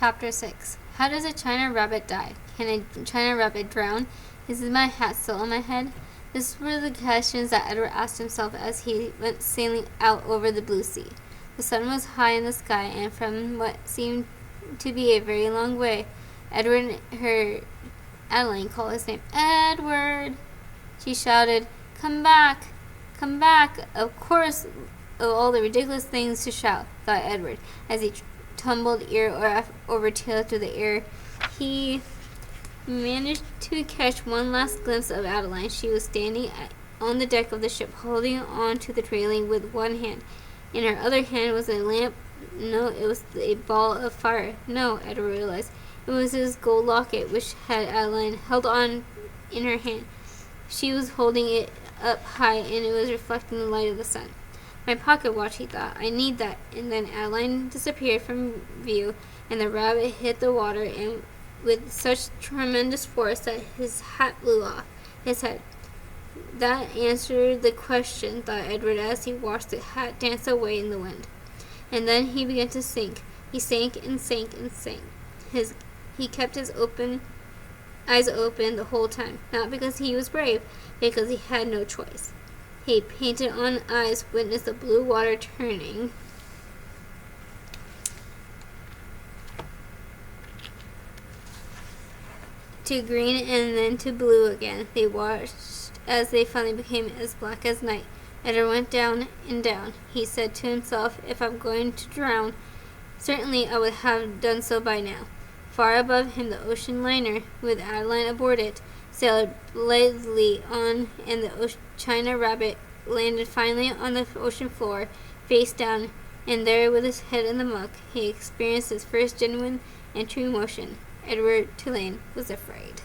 Chapter 6. How does a China rabbit die? Can a China rabbit drown? Is my hat still on my head? These were the questions that Edward asked himself as he went sailing out over the blue sea. The sun was high in the sky, and from what seemed to be a very long way, Edward heard Adeline call his name. "Edward!" She shouted, "Come back! Come back!" Of course, of all the ridiculous things to shout, thought Edward, as he tumbled ear over tail through the air. He managed to catch one last glimpse of Adeline. She was standing on the deck of the ship, holding on to the railing with one hand. In her other hand was a lamp. No, it was a ball of fire. No, Edward realized. It was his gold locket, which had Adeline held on in her hand. She was holding it up high, and it was reflecting the light of the sun. My pocket watch, he thought. I need that. And then Adeline disappeared from view, and the rabbit hit the water, and with such tremendous force that his hat blew off his head. That answered the question, thought Edward, as he watched the hat dance away in the wind. And then he began to sink. He sank and sank and sank. He kept his eyes open the whole time, not because he was brave, because he had no choice. He painted on eyes, witnessed the blue water turning to green and then to blue again. They watched as they finally became as black as night. Edward went down and down. He said to himself, "If I'm going to drown, certainly I would have done so by now." Far above him, the ocean liner, with Adeline aboard it, sailed blithely on, and the China rabbit landed finally on the ocean floor, face down, and there, with his head in the muck, he experienced his first genuine and true emotion. Edward Tulane was afraid.